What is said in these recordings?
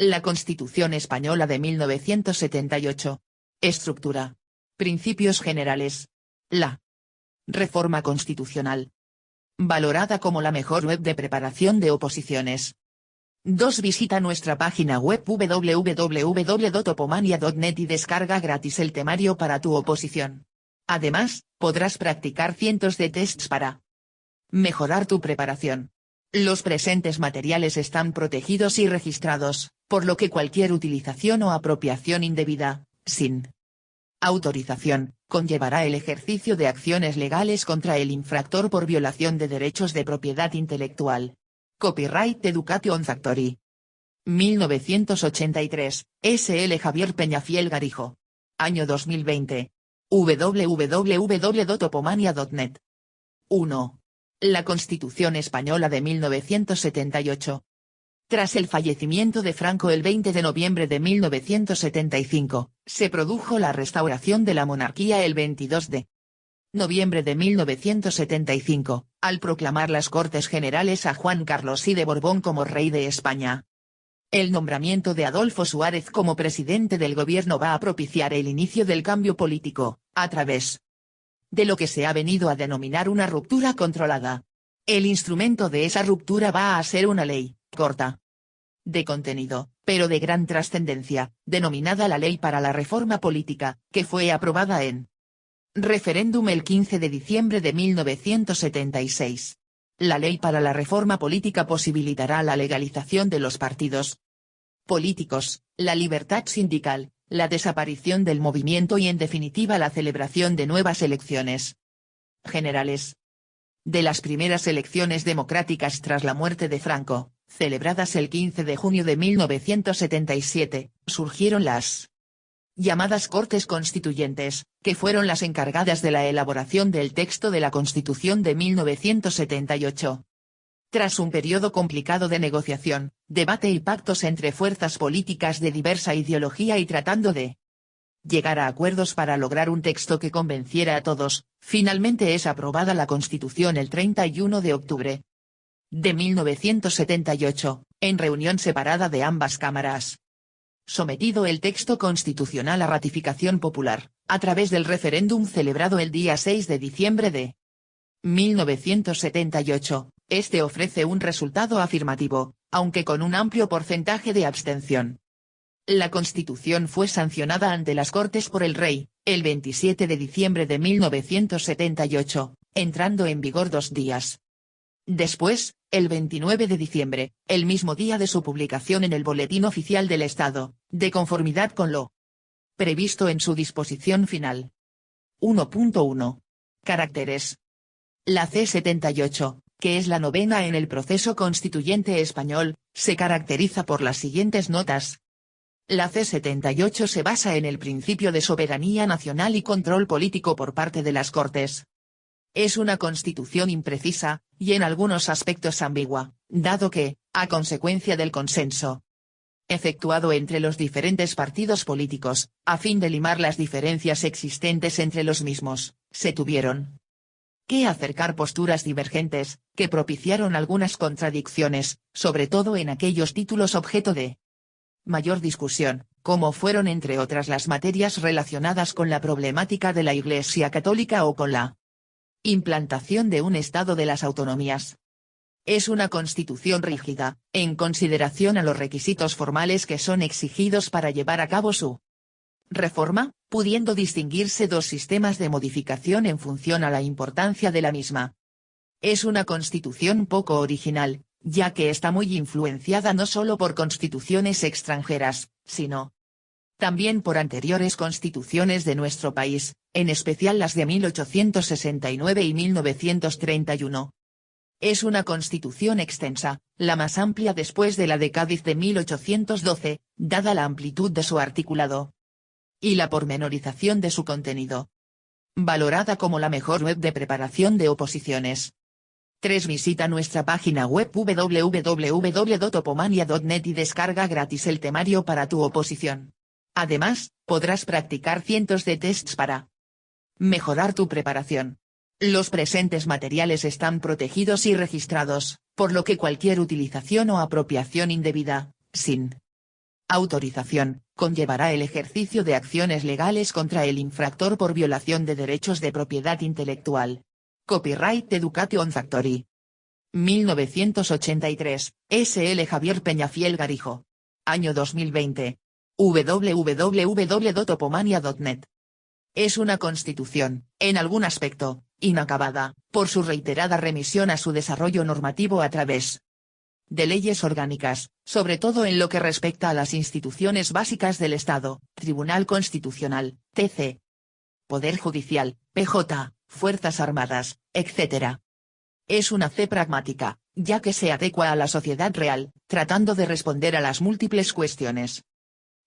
La Constitución Española de 1978. Estructura. Principios generales. La Reforma Constitucional. Valorada como la mejor web de preparación de oposiciones. 2. Visita nuestra página web www.topomania.net y descarga gratis el temario para tu oposición. Además, podrás practicar cientos de tests para mejorar tu preparación. Los presentes materiales están protegidos y registrados, por lo que cualquier utilización o apropiación indebida, sin autorización, conllevará el ejercicio de acciones legales contra el infractor por violación de derechos de propiedad intelectual. Copyright Education Factory. 1983, S.L. Javier Peñafiel Garijo. Año 2020. www.topomania.net. 1. La Constitución Española de 1978. Tras el fallecimiento de Franco el 20 de noviembre de 1975, se produjo la restauración de la monarquía el 22 de noviembre de 1975, al proclamar las Cortes Generales a Juan Carlos I de Borbón como rey de España. El nombramiento de Adolfo Suárez como presidente del gobierno va a propiciar el inicio del cambio político, a través de lo que se ha venido a denominar una ruptura controlada. El instrumento de esa ruptura va a ser una ley, corta de contenido, pero de gran trascendencia, denominada la Ley para la Reforma Política, que fue aprobada en referéndum el 15 de diciembre de 1976. La Ley para la Reforma Política posibilitará la legalización de los partidos políticos, la libertad sindical, la desaparición del movimiento y en definitiva la celebración de nuevas elecciones generales. De las primeras elecciones democráticas tras la muerte de Franco, celebradas el 15 de junio de 1977, surgieron las llamadas Cortes Constituyentes, que fueron las encargadas de la elaboración del texto de la Constitución de 1978. Tras un periodo complicado de negociación, debate y pactos entre fuerzas políticas de diversa ideología y tratando de llegar a acuerdos para lograr un texto que convenciera a todos, finalmente es aprobada la Constitución el 31 de octubre de 1978, en reunión separada de ambas cámaras. Sometido el texto constitucional a ratificación popular, a través del referéndum celebrado el día 6 de diciembre de 1978, este ofrece un resultado afirmativo, aunque con un amplio porcentaje de abstención. La Constitución fue sancionada ante las Cortes por el Rey, el 27 de diciembre de 1978, entrando en vigor 2 días después, el 29 de diciembre, el mismo día de su publicación en el Boletín Oficial del Estado, de conformidad con lo previsto en su disposición final. 1.1. Caracteres. La C78, que es la novena en el proceso constituyente español, se caracteriza por las siguientes notas. La C78 se basa en el principio de soberanía nacional y control político por parte de las Cortes. Es una constitución imprecisa, y en algunos aspectos ambigua, dado que, a consecuencia del consenso efectuado entre los diferentes partidos políticos, a fin de limar las diferencias existentes entre los mismos, se tuvieron que acercar posturas divergentes, que propiciaron algunas contradicciones, sobre todo en aquellos títulos objeto de mayor discusión, como fueron entre otras las materias relacionadas con la problemática de la Iglesia Católica o con la implantación de un Estado de las autonomías. Es una constitución rígida, en consideración a los requisitos formales que son exigidos para llevar a cabo su reforma, pudiendo distinguirse 2 sistemas de modificación en función a la importancia de la misma. Es una constitución poco original, ya que está muy influenciada no solo por constituciones extranjeras, sino también por anteriores constituciones de nuestro país, en especial las de 1869 y 1931. Es una constitución extensa, la más amplia después de la de Cádiz de 1812, dada la amplitud de su articulado y la pormenorización de su contenido. Valorada como la mejor web de preparación de oposiciones. 3. Visita nuestra página web www.topomania.net y descarga gratis el temario para tu oposición. Además, podrás practicar cientos de tests para mejorar tu preparación. Los presentes materiales están protegidos y registrados, por lo que cualquier utilización o apropiación indebida, sin Autorización, conllevará el ejercicio de acciones legales contra el infractor por violación de derechos de propiedad intelectual. Copyright Education Factory. 1983, S.L. Javier Peñafiel Garijo. Año 2020. www.topomania.net. Es una constitución, en algún aspecto, inacabada, por su reiterada remisión a su desarrollo normativo a través de leyes orgánicas, sobre todo en lo que respecta a las instituciones básicas del Estado, Tribunal Constitucional, TC, Poder Judicial, PJ, Fuerzas Armadas, etc. Es una fe pragmática, ya que se adecua a la sociedad real, tratando de responder a las múltiples cuestiones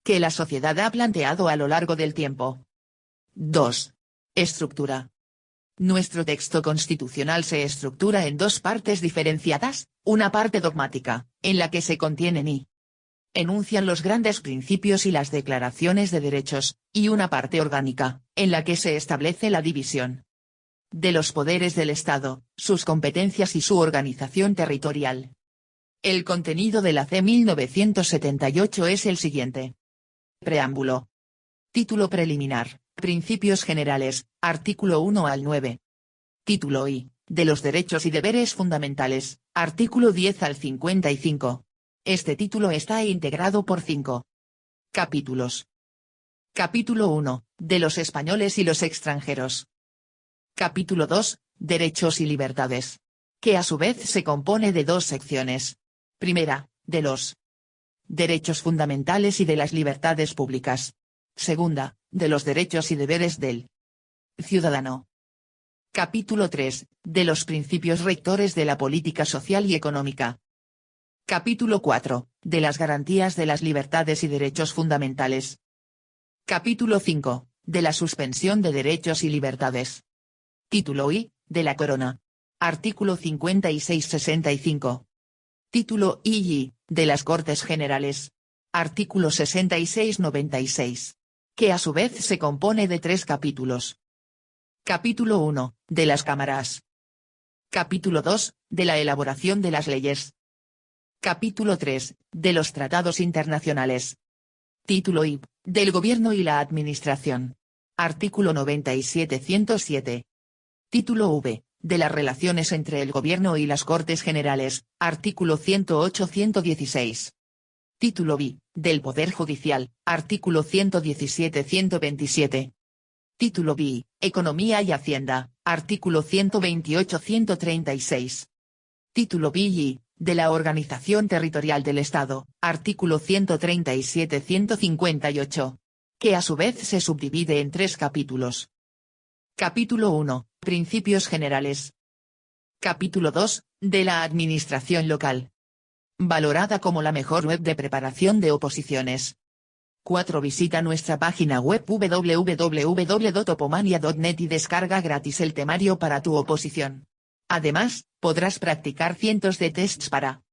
que la sociedad ha planteado a lo largo del tiempo. 2. Estructura. Nuestro texto constitucional se estructura en dos partes diferenciadas, una parte dogmática, en la que se contienen y enuncian los grandes principios y las declaraciones de derechos, y una parte orgánica, en la que se establece la división de los poderes del Estado, sus competencias y su organización territorial. El contenido de la C. 1978 es el siguiente. Preámbulo. Título preliminar. Principios generales, artículo 1 al 9. Título I. De los derechos y deberes fundamentales, artículo 10 al 55. Este título está integrado por 5 capítulos. Capítulo 1. De los españoles y los extranjeros. Capítulo 2. Derechos y libertades. Que a su vez se compone de dos secciones. Primera, de los derechos fundamentales y de las libertades públicas. Segunda, de los derechos y deberes del ciudadano. Capítulo 3, de los principios rectores de la política social y económica. Capítulo 4, de las garantías de las libertades y derechos fundamentales. Capítulo 5, de la suspensión de derechos y libertades. Título I, de la Corona. Artículo 56-65. Título II, de las Cortes Generales. Artículo 66-96. Que a su vez se compone de 3 capítulos. Capítulo 1, de las cámaras. Capítulo 2, de la elaboración de las leyes. Capítulo 3, de los tratados internacionales. Título I, del gobierno y la administración. Artículo 97-107. Título V, de las relaciones entre el gobierno y las Cortes Generales, artículo 108-116. Título B, del Poder Judicial, artículo 117-127. Título B, Economía y Hacienda, artículo 128-136. Título B, de la Organización Territorial del Estado, artículo 137-158. Que a su vez se subdivide en 3 capítulos. Capítulo 1, Principios Generales. Capítulo 2, de la Administración Local. Valorada como la mejor web de preparación de oposiciones. 4. Visita nuestra página web www.topomania.net y descarga gratis el temario para tu oposición. Además, podrás practicar cientos de tests para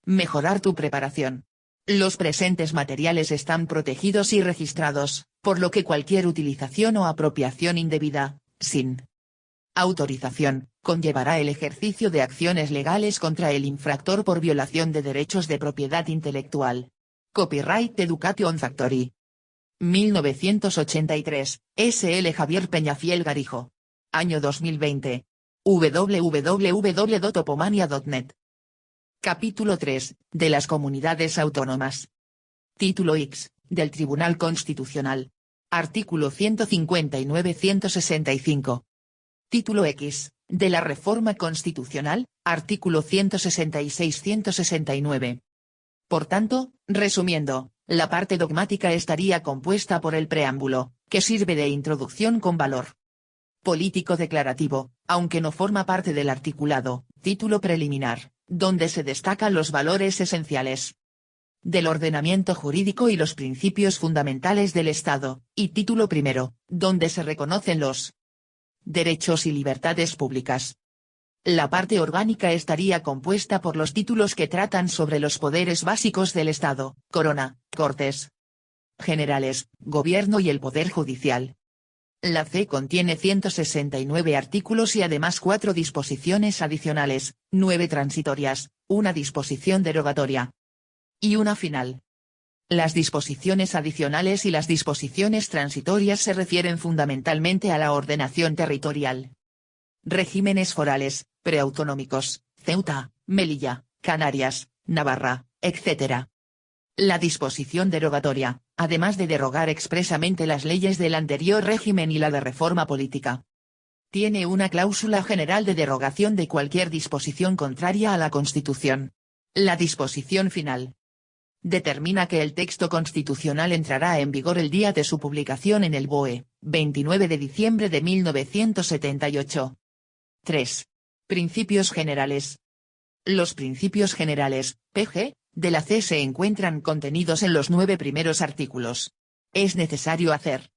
mejorar tu preparación. Los presentes materiales están protegidos y registrados, por lo que cualquier utilización o apropiación indebida, sin autorización, conllevará el ejercicio de acciones legales contra el infractor por violación de derechos de propiedad intelectual. Copyright Education Factory. 1983, S.L. Javier Peñafiel Garijo. Año 2020. www.topomania.net. Capítulo 3, de las comunidades autónomas. Título X, del Tribunal Constitucional. Artículo 159-165. Título X, de la Reforma Constitucional, artículo 166-169. Por tanto, resumiendo, la parte dogmática estaría compuesta por el preámbulo, que sirve de introducción con valor político declarativo, aunque no forma parte del articulado, título preliminar, donde se destacan los valores esenciales del ordenamiento jurídico y los principios fundamentales del Estado, y título primero, donde se reconocen los derechos y libertades públicas. La parte orgánica estaría compuesta por los títulos que tratan sobre los poderes básicos del Estado, Corona, Cortes Generales, Gobierno y el Poder Judicial. La C contiene 169 artículos y además 4 disposiciones adicionales, 9 transitorias, una disposición derogatoria y una final. Las disposiciones adicionales y las disposiciones transitorias se refieren fundamentalmente a la ordenación territorial. Regímenes forales, preautonómicos, Ceuta, Melilla, Canarias, Navarra, etc. La disposición derogatoria, además de derogar expresamente las leyes del anterior régimen y la de reforma política, tiene una cláusula general de derogación de cualquier disposición contraria a la Constitución. La disposición final determina que el texto constitucional entrará en vigor el día de su publicación en el BOE, 29 de diciembre de 1978. 3. Principios generales. Los principios generales, pp. De la C se encuentran contenidos en los 9 primeros artículos. Es necesario hacer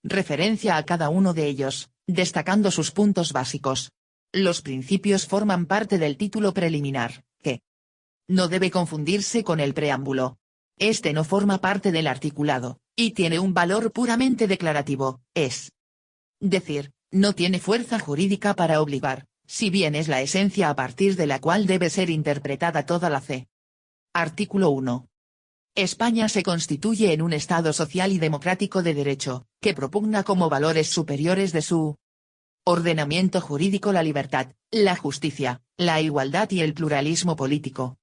referencia a cada uno de ellos, destacando sus puntos básicos. Los principios forman parte del título preliminar, que no debe confundirse con el preámbulo. Este no forma parte del articulado, y tiene un valor puramente declarativo, es decir, no tiene fuerza jurídica para obligar, si bien es la esencia a partir de la cual debe ser interpretada toda la C. Artículo 1. España se constituye en un Estado social y democrático de derecho, que propugna como valores superiores de su ordenamiento jurídico la libertad, la justicia, la igualdad y el pluralismo político.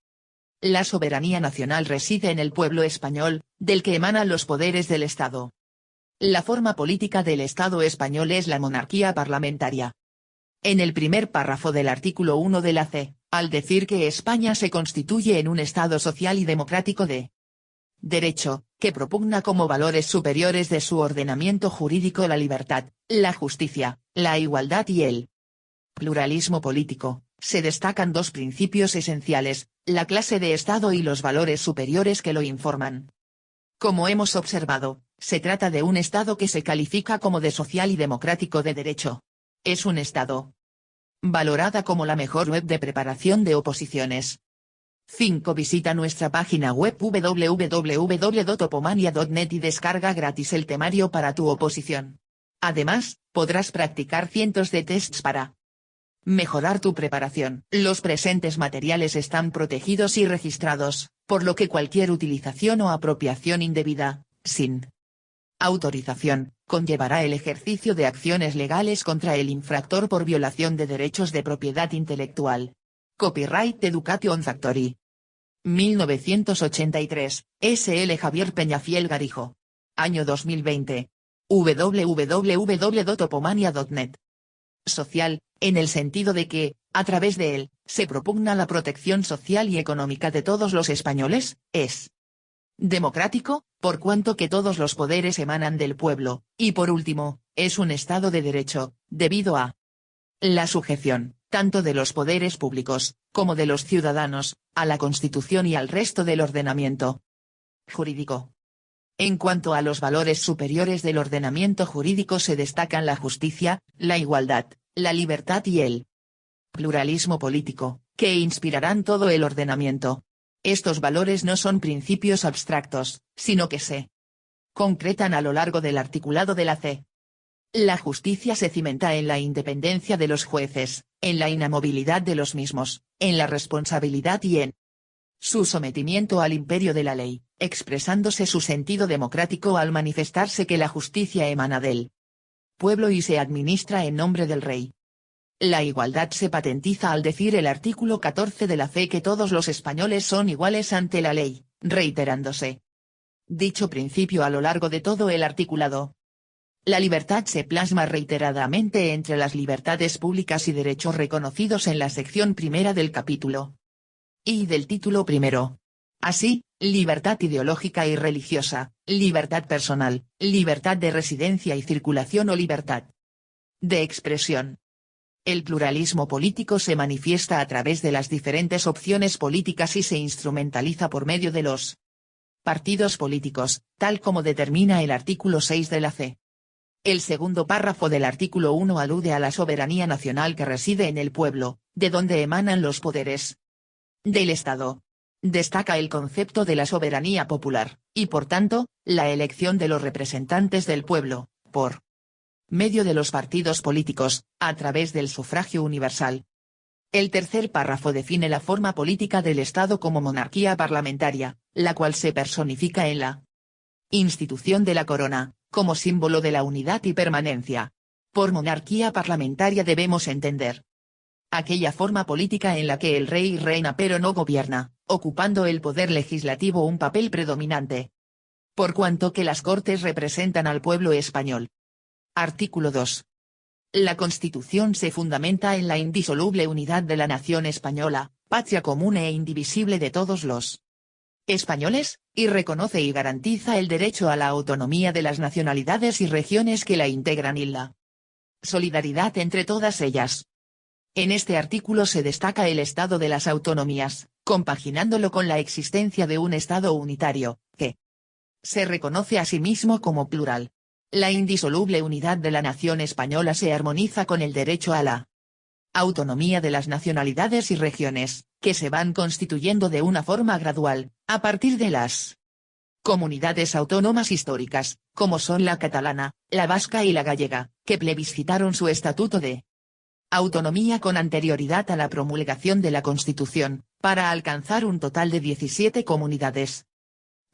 La soberanía nacional reside en el pueblo español, del que emanan los poderes del Estado. La forma política del Estado español es la monarquía parlamentaria. En el primer párrafo del artículo 1 de la C, al decir que España se constituye en un Estado social y democrático de derecho, que propugna como valores superiores de su ordenamiento jurídico la libertad, la justicia, la igualdad y el pluralismo político, se destacan dos principios esenciales, la clase de Estado y los valores superiores que lo informan. Como hemos observado, se trata de un Estado que se califica como de social y democrático de derecho. Es un Estado valorada como la mejor web de preparación de oposiciones. 5. Visita nuestra página web www.topomania.net y descarga gratis el temario para tu oposición. Además, podrás practicar cientos de tests para mejorar tu preparación. Los presentes materiales están protegidos y registrados, por lo que cualquier utilización o apropiación indebida, sin autorización, conllevará el ejercicio de acciones legales contra el infractor por violación de derechos de propiedad intelectual. Copyright Education Factory. 1983, S.L. Javier Peñafiel Garijo. Año 2020. www.topomania.net. Social, en el sentido de que, a través de él, se propugna la protección social y económica de todos los españoles, es democrático, por cuanto que todos los poderes emanan del pueblo, y por último, es un Estado de derecho, debido a la sujeción, tanto de los poderes públicos, como de los ciudadanos, a la Constitución y al resto del ordenamiento jurídico. En cuanto a los valores superiores del ordenamiento jurídico se destacan la justicia, la igualdad, la libertad y el pluralismo político, que inspirarán todo el ordenamiento. Estos valores no son principios abstractos, sino que se concretan a lo largo del articulado de la C. La justicia se cimenta en la independencia de los jueces, en la inamovilidad de los mismos, en la responsabilidad y en su sometimiento al imperio de la ley, expresándose su sentido democrático al manifestarse que la justicia emana del pueblo y se administra en nombre del rey. La igualdad se patentiza al decir el artículo 14 de la C que todos los españoles son iguales ante la ley, reiterándose dicho principio a lo largo de todo el articulado. La libertad se plasma reiteradamente entre las libertades públicas y derechos reconocidos en la sección primera del capítulo y del título primero. Así, libertad ideológica y religiosa, libertad personal, libertad de residencia y circulación o libertad de expresión. El pluralismo político se manifiesta a través de las diferentes opciones políticas y se instrumentaliza por medio de los partidos políticos, tal como determina el artículo 6 de la C. El segundo párrafo del artículo 1 alude a la soberanía nacional que reside en el pueblo, de donde emanan los poderes del Estado. Destaca el concepto de la soberanía popular, y por tanto, la elección de los representantes del pueblo, por medio de los partidos políticos, a través del sufragio universal. El tercer párrafo define la forma política del Estado como monarquía parlamentaria, la cual se personifica en la institución de la corona, como símbolo de la unidad y permanencia. Por monarquía parlamentaria debemos entender aquella forma política en la que el rey reina pero no gobierna, ocupando el poder legislativo un papel predominante. Por cuanto que las Cortes representan al pueblo español. Artículo 2. La Constitución se fundamenta en la indisoluble unidad de la nación española, patria común e indivisible de todos los españoles, y reconoce y garantiza el derecho a la autonomía de las nacionalidades y regiones que la integran y la solidaridad entre todas ellas. En este artículo se destaca el estado de las autonomías, compaginándolo con la existencia de un Estado unitario, que se reconoce a sí mismo como plural. La indisoluble unidad de la nación española se armoniza con el derecho a la autonomía de las nacionalidades y regiones, que se van constituyendo de una forma gradual, a partir de las comunidades autónomas históricas, como son la catalana, la vasca y la gallega, que plebiscitaron su estatuto de autonomía con anterioridad a la promulgación de la Constitución, para alcanzar un total de 17 comunidades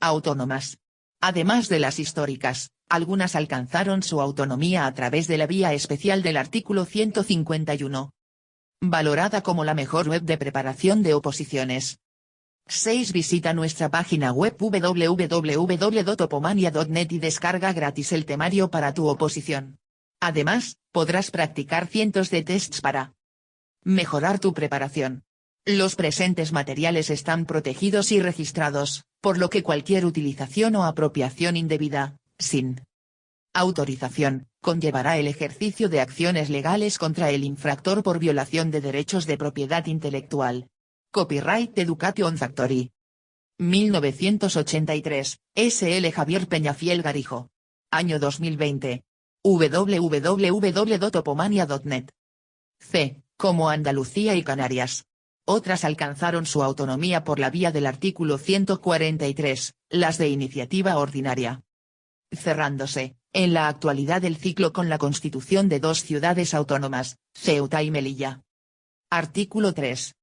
autónomas. Además de las históricas, algunas alcanzaron su autonomía a través de la vía especial del artículo 151. Valorada como la mejor web de preparación de oposiciones. 6. Visita nuestra página web www.topomania.net y descarga gratis el temario para tu oposición. Además, podrás practicar cientos de tests para mejorar tu preparación. Los presentes materiales están protegidos y registrados, por lo que cualquier utilización o apropiación indebida, sin autorización, conllevará el ejercicio de acciones legales contra el infractor por violación de derechos de propiedad intelectual. Copyright Education Factory. 1983, S.L. Javier Peñafiel Garijo. Año 2020. www.topomania.net. C. Como Andalucía y Canarias. Otras alcanzaron su autonomía por la vía del artículo 143, las de iniciativa ordinaria. Cerrándose, en la actualidad el ciclo con la constitución de dos ciudades autónomas, Ceuta y Melilla. Artículo 3.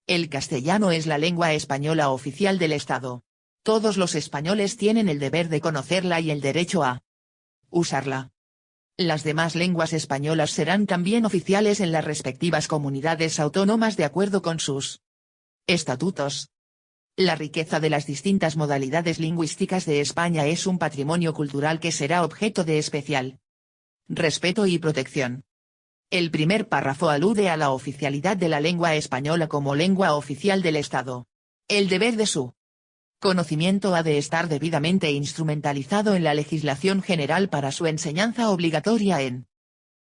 El castellano es la lengua española oficial del Estado. Todos los españoles tienen el deber de conocerla y el derecho a usarla. Las demás lenguas españolas serán también oficiales en las respectivas comunidades autónomas de acuerdo con sus estatutos. La riqueza de las distintas modalidades lingüísticas de España es un patrimonio cultural que será objeto de especial respeto y protección. El primer párrafo alude a la oficialidad de la lengua española como lengua oficial del Estado. El deber de su conocimiento ha de estar debidamente instrumentalizado en la legislación general para su enseñanza obligatoria en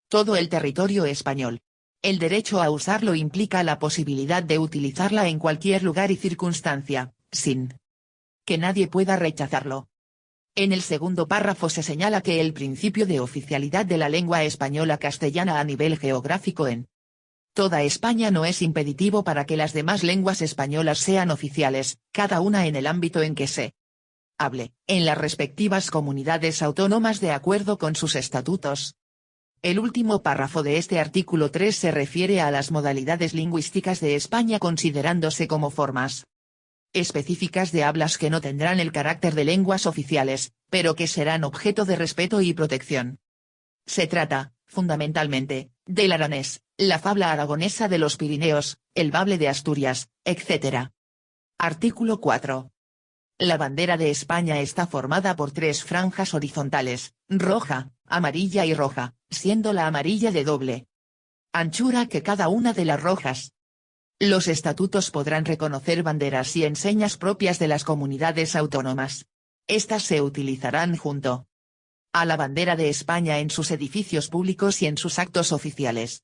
todo el territorio español. El derecho a usarlo implica la posibilidad de utilizarla en cualquier lugar y circunstancia, sin que nadie pueda rechazarlo. En el segundo párrafo se señala que el principio de oficialidad de la lengua española castellana a nivel geográfico en toda España no es impeditivo para que las demás lenguas españolas sean oficiales, cada una en el ámbito en que se hable, en las respectivas comunidades autónomas de acuerdo con sus estatutos. El último párrafo de este artículo 3 se refiere a las modalidades lingüísticas de España considerándose como formas específicas de hablas que no tendrán el carácter de lenguas oficiales, pero que serán objeto de respeto y protección. Se trata, fundamentalmente, del aranés, la fabla aragonesa de los Pirineos, el bable de Asturias, etc. Artículo 4. La bandera de España está formada por tres franjas horizontales, roja, amarilla y roja, siendo la amarilla de doble anchura que cada una de las rojas. Los estatutos podrán reconocer banderas y enseñas propias de las comunidades autónomas. Estas se utilizarán junto a la bandera de España en sus edificios públicos y en sus actos oficiales.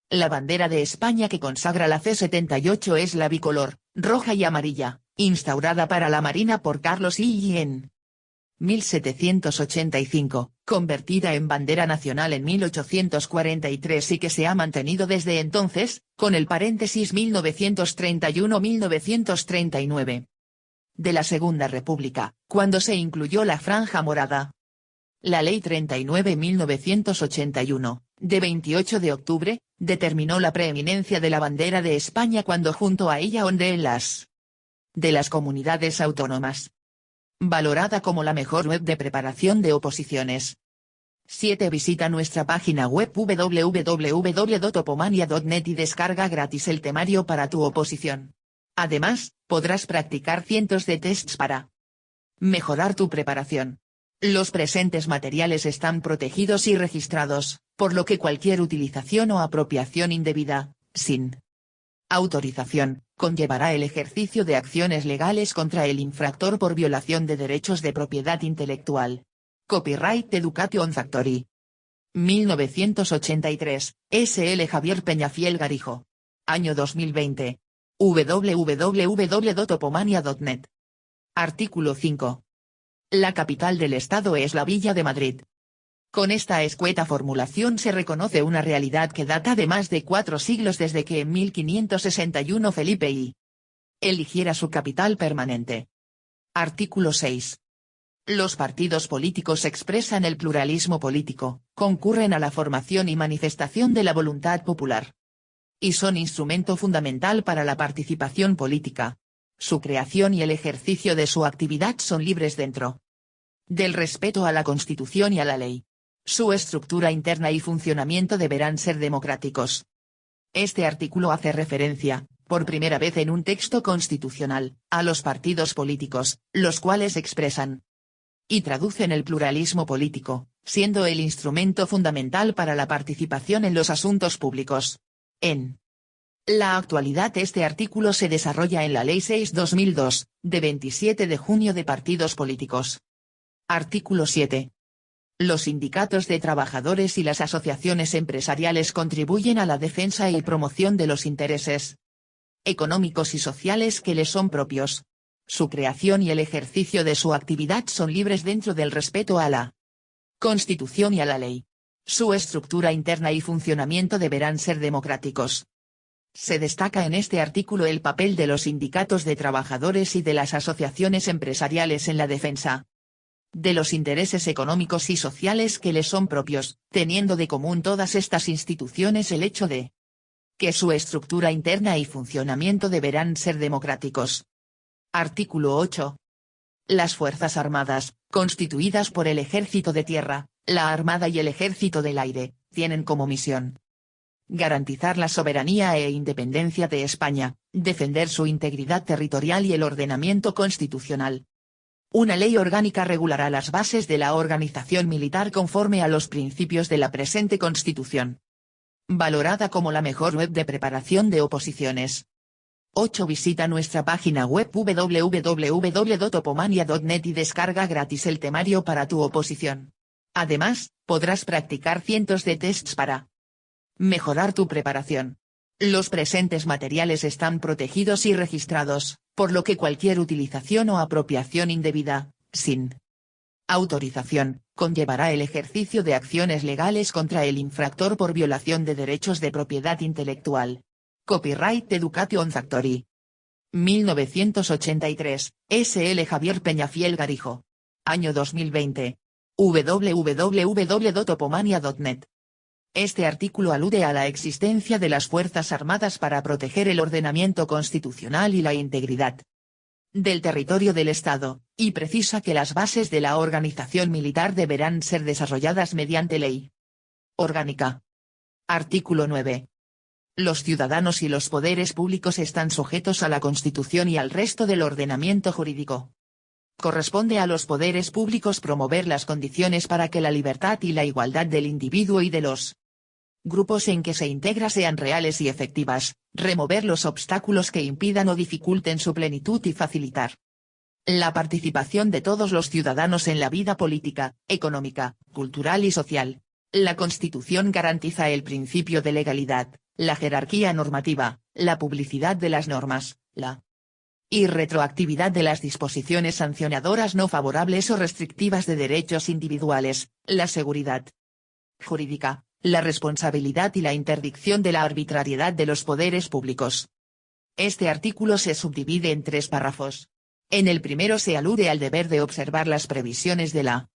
La bandera de España que consagra la C-78 es la bicolor, roja y amarilla, instaurada para la Marina por Carlos I en 1785, convertida en bandera nacional en 1843 y que se ha mantenido desde entonces, con el paréntesis 1931-1939. De la Segunda República, cuando se incluyó la franja morada. La Ley 39/1981, de 28 de octubre, determinó la preeminencia de la bandera de España cuando junto a ella ondeen las de las comunidades autónomas. Valorada como la mejor web de preparación de oposiciones. 7. Visita nuestra página web www.topomania.net y descarga gratis el temario para tu oposición. Además, podrás practicar cientos de tests para mejorar tu preparación. Los presentes materiales están protegidos y registrados, por lo que cualquier utilización o apropiación indebida, sin autorización, conllevará el ejercicio de acciones legales contra el infractor por violación de derechos de propiedad intelectual. Copyright Education Factory. 1983, S.L. Javier Peñafiel Garijo. Año 2020. www.topomania.net. Artículo 5. La capital del Estado es la Villa de Madrid. Con esta escueta formulación se reconoce una realidad que data de más de 4 siglos desde que en 1561 Felipe I eligiera su capital permanente. Artículo 6. Los partidos políticos expresan el pluralismo político, concurren a la formación y manifestación de la voluntad popular. Y son instrumento fundamental para la participación política. Su creación y el ejercicio de su actividad son libres dentro del respeto a la Constitución y a la ley. Su estructura interna y funcionamiento deberán ser democráticos. Este artículo hace referencia, por primera vez en un texto constitucional, a los partidos políticos, los cuales expresan y traducen el pluralismo político, siendo el instrumento fundamental para la participación en los asuntos públicos. En la actualidad este artículo se desarrolla en la Ley 6/2002, de 27 de junio de partidos políticos. Artículo 7. Los sindicatos de trabajadores y las asociaciones empresariales contribuyen a la defensa y promoción de los intereses económicos y sociales que les son propios. Su creación y el ejercicio de su actividad son libres dentro del respeto a la Constitución y a la ley. Su estructura interna y funcionamiento deberán ser democráticos. Se destaca en este artículo el papel de los sindicatos de trabajadores y de las asociaciones empresariales en la defensa de los intereses económicos y sociales que les son propios, teniendo de común todas estas instituciones el hecho de que su estructura interna y funcionamiento deberán ser democráticos. Artículo 8. Las Fuerzas Armadas, constituidas por el Ejército de Tierra, la Armada y el Ejército del Aire, tienen como misión garantizar la soberanía e independencia de España, defender su integridad territorial y el ordenamiento constitucional. Una ley orgánica regulará las bases de la organización militar conforme a los principios de la presente Constitución. Valorada como la mejor web de preparación de oposiciones. 8. Visita nuestra página web www.topomania.net y descarga gratis el temario para tu oposición. Además, podrás practicar cientos de tests para mejorar tu preparación. Los presentes materiales están protegidos y registrados, por lo que cualquier utilización o apropiación indebida, sin autorización, conllevará el ejercicio de acciones legales contra el infractor por violación de derechos de propiedad intelectual. Copyright Education Factory. 1983, S.L. Javier Peñafiel Garijo. Año 2020. www.topomania.net. Este artículo alude a la existencia de las Fuerzas Armadas para proteger el ordenamiento constitucional y la integridad del territorio del Estado, y precisa que las bases de la organización militar deberán ser desarrolladas mediante ley orgánica. Artículo 9. Los ciudadanos y los poderes públicos están sujetos a la Constitución y al resto del ordenamiento jurídico. Corresponde a los poderes públicos promover las condiciones para que la libertad y la igualdad del individuo y de los grupos en que se integra sean reales y efectivas, remover los obstáculos que impidan o dificulten su plenitud y facilitar la participación de todos los ciudadanos en la vida política, económica, cultural y social. La Constitución garantiza el principio de legalidad, la jerarquía normativa, la publicidad de las normas, la irretroactividad de las disposiciones sancionadoras no favorables o restrictivas de derechos individuales, la seguridad jurídica, la responsabilidad y la interdicción de la arbitrariedad de los poderes públicos. Este artículo se subdivide en 3 párrafos. En el primero se alude al deber de observar las previsiones de la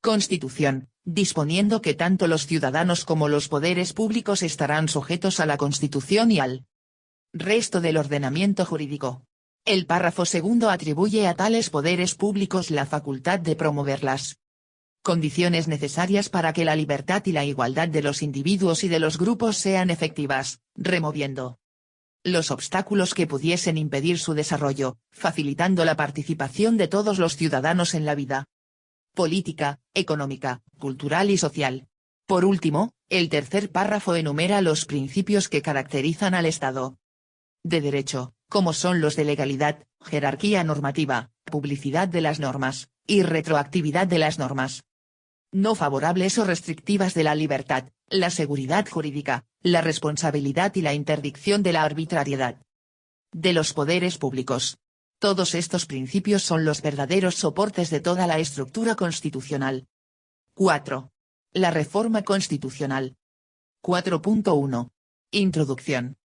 Constitución, disponiendo que tanto los ciudadanos como los poderes públicos estarán sujetos a la Constitución y al resto del ordenamiento jurídico. El párrafo segundo atribuye a tales poderes públicos la facultad de promover las condiciones necesarias para que la libertad y la igualdad de los individuos y de los grupos sean efectivas, removiendo los obstáculos que pudiesen impedir su desarrollo, facilitando la participación de todos los ciudadanos en la vida política, económica, cultural y social. Por último, el tercer párrafo enumera los principios que caracterizan al Estado de Derecho, como son los de legalidad, jerarquía normativa, publicidad de las normas, y retroactividad de las normas no favorables o restrictivas de la libertad, la seguridad jurídica, la responsabilidad y la interdicción de la arbitrariedad de los poderes públicos. Todos estos principios son los verdaderos soportes de toda la estructura constitucional. 4. La reforma constitucional. 4.1. Introducción.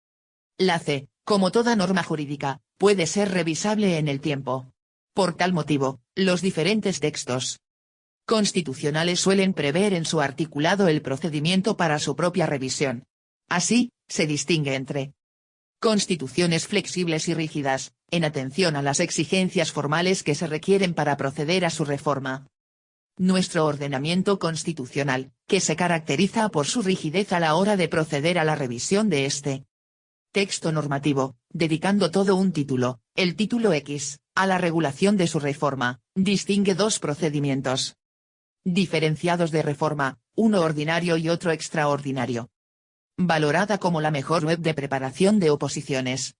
La C, como toda norma jurídica, puede ser revisable en el tiempo. Por tal motivo, los diferentes textos constitucionales suelen prever en su articulado el procedimiento para su propia revisión. Así, se distingue entre constituciones flexibles y rígidas, en atención a las exigencias formales que se requieren para proceder a su reforma. Nuestro ordenamiento constitucional, que se caracteriza por su rigidez a la hora de proceder a la revisión de este texto normativo, dedicando todo un título, el título X, a la regulación de su reforma, distingue dos procedimientos diferenciados de reforma, uno ordinario y otro extraordinario. Valorada como la mejor web de preparación de oposiciones.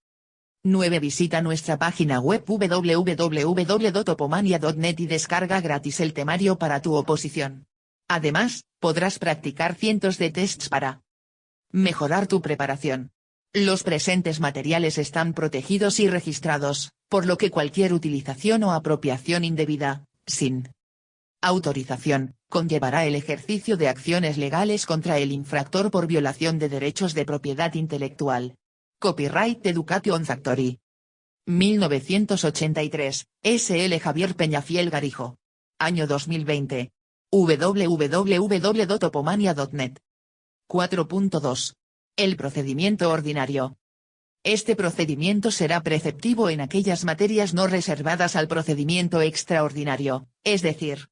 9. Visita nuestra página web www.topomania.net y descarga gratis el temario para tu oposición. Además, podrás practicar cientos de tests para mejorar tu preparación. Los presentes materiales están protegidos y registrados, por lo que cualquier utilización o apropiación indebida, sin autorización, conllevará el ejercicio de acciones legales contra el infractor por violación de derechos de propiedad intelectual. Copyright Education Factory. 1983, S.L. Javier Peñafiel Garijo. Año 2020. www.topomania.net. 4.2. El procedimiento ordinario. Este procedimiento será preceptivo en aquellas materias no reservadas al procedimiento extraordinario, es decir,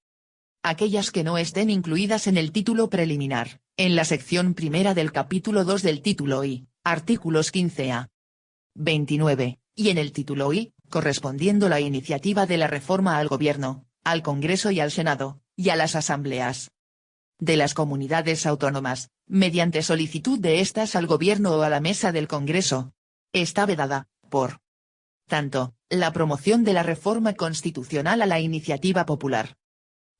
aquellas que no estén incluidas en el título preliminar, en la sección primera del capítulo 2 del título I, artículos 15 a 29, y en el título I, correspondiendo la iniciativa de la reforma al Gobierno, al Congreso y al Senado, y a las asambleas de las comunidades autónomas, mediante solicitud de estas al Gobierno o a la mesa del Congreso. Está vedada, por tanto, la promoción de la reforma constitucional a la iniciativa popular.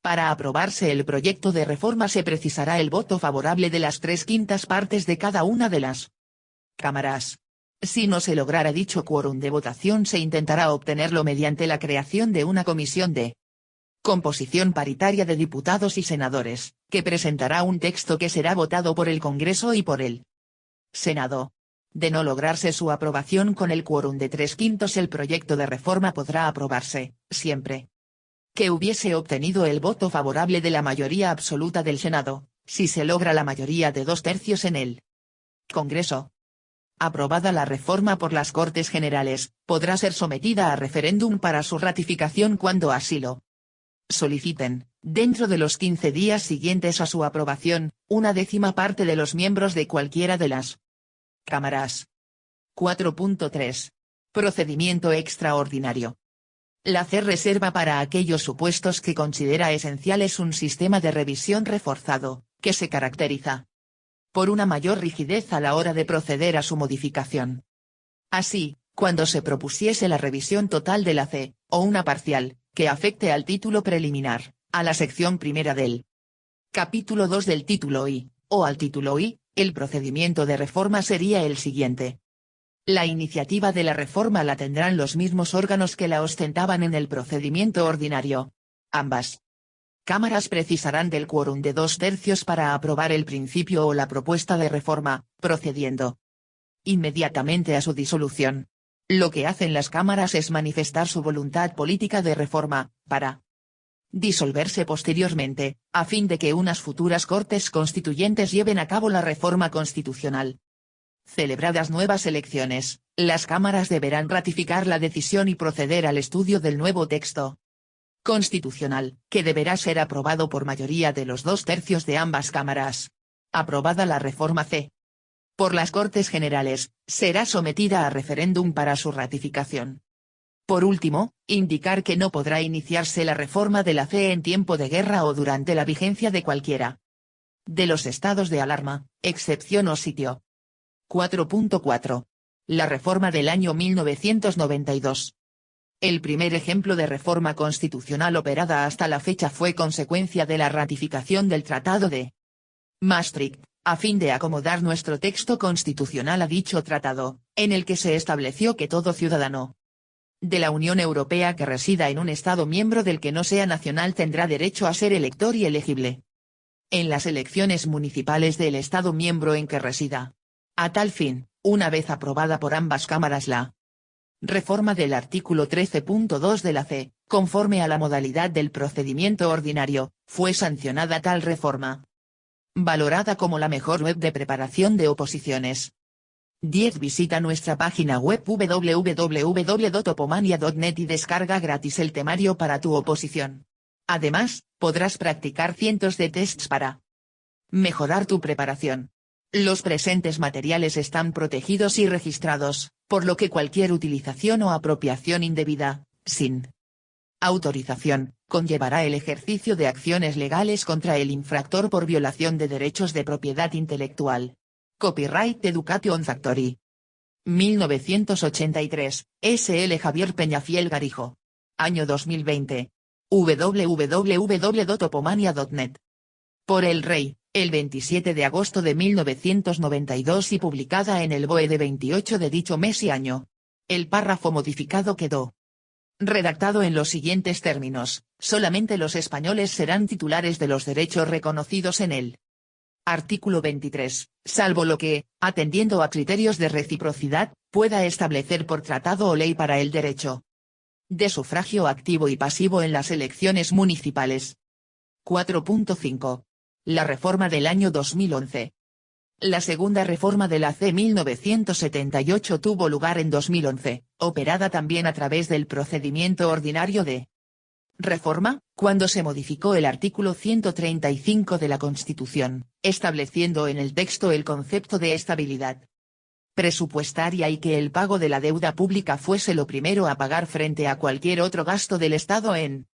Para aprobarse el proyecto de reforma se precisará el voto favorable de las 3/5 partes de cada una de las cámaras. Si no se lograra dicho quórum de votación se intentará obtenerlo mediante la creación de una comisión de composición paritaria de diputados y senadores, que presentará un texto que será votado por el Congreso y por el Senado. De no lograrse su aprobación con el quórum de 3/5 el proyecto de reforma podrá aprobarse, siempre que hubiese obtenido el voto favorable de la mayoría absoluta del Senado, si se logra la mayoría de 2/3 en el Congreso. Aprobada la reforma por las Cortes Generales, podrá ser sometida a referéndum para su ratificación cuando así lo soliciten, dentro de los 15 días siguientes a su aprobación, 1/10 parte de los miembros de cualquiera de las cámaras. 4.3. Procedimiento extraordinario. La C reserva para aquellos supuestos que considera esenciales un sistema de revisión reforzado, que se caracteriza por una mayor rigidez a la hora de proceder a su modificación. Así, cuando se propusiese la revisión total de la C, o una parcial, que afecte al título preliminar, a la sección primera del capítulo 2 del título I, o al título I, el procedimiento de reforma sería el siguiente. La iniciativa de la reforma la tendrán los mismos órganos que la ostentaban en el procedimiento ordinario. Ambas cámaras precisarán del quórum de 2/3 para aprobar el principio o la propuesta de reforma, procediendo inmediatamente a su disolución. Lo que hacen las cámaras es manifestar su voluntad política de reforma, para disolverse posteriormente, a fin de que unas futuras Cortes Constituyentes lleven a cabo la reforma constitucional. Celebradas nuevas elecciones, las cámaras deberán ratificar la decisión y proceder al estudio del nuevo texto constitucional, que deberá ser aprobado por mayoría de los 2/3 de ambas cámaras. Aprobada la reforma C por las Cortes Generales, será sometida a referéndum para su ratificación. Por último, indicar que no podrá iniciarse la reforma de la CE en tiempo de guerra o durante la vigencia de cualquiera de los estados de alarma, excepción o sitio. 4.4. La reforma del año 1992. El primer ejemplo de reforma constitucional operada hasta la fecha fue consecuencia de la ratificación del Tratado de Maastricht, a fin de acomodar nuestro texto constitucional a dicho tratado, en el que se estableció que todo ciudadano de la Unión Europea que resida en un Estado miembro del que no sea nacional tendrá derecho a ser elector y elegible en las elecciones municipales del Estado miembro en que resida. A tal fin, una vez aprobada por ambas cámaras la reforma del artículo 13.2 de la C, conforme a la modalidad del procedimiento ordinario, fue sancionada tal reforma, valorada como la mejor web de preparación de oposiciones. 10. Visita nuestra página web www.opomania.net y descarga gratis el temario para tu oposición. Además, podrás practicar cientos de tests para mejorar tu preparación. Los presentes materiales están protegidos y registrados, por lo que cualquier utilización o apropiación indebida, sin autorización, conllevará el ejercicio de acciones legales contra el infractor por violación de derechos de propiedad intelectual. Copyright Education Factory. 1983, S.L. Javier Peñafiel Garijo. Año 2020. www.opomania.net. Por el Rey, el 27 de agosto de 1992 y publicada en el BOE de 28 de dicho mes y año. El párrafo modificado quedó redactado en los siguientes términos: solamente los españoles serán titulares de los derechos reconocidos en el artículo 23, salvo lo que, atendiendo a criterios de reciprocidad, pueda establecer por tratado o ley para el derecho de sufragio activo y pasivo en las elecciones municipales. 4.5. La reforma del año 2011. La segunda reforma de la C. 1978 tuvo lugar en 2011, operada también a través del procedimiento ordinario de reforma, cuando se modificó el artículo 135 de la Constitución, estableciendo en el texto el concepto de estabilidad presupuestaria y que el pago de la deuda pública fuese lo primero a pagar frente a cualquier otro gasto del Estado en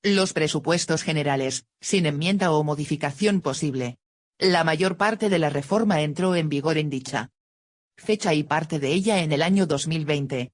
los presupuestos generales, sin enmienda o modificación posible. La mayor parte de la reforma entró en vigor en dicha fecha y parte de ella en el año 2020.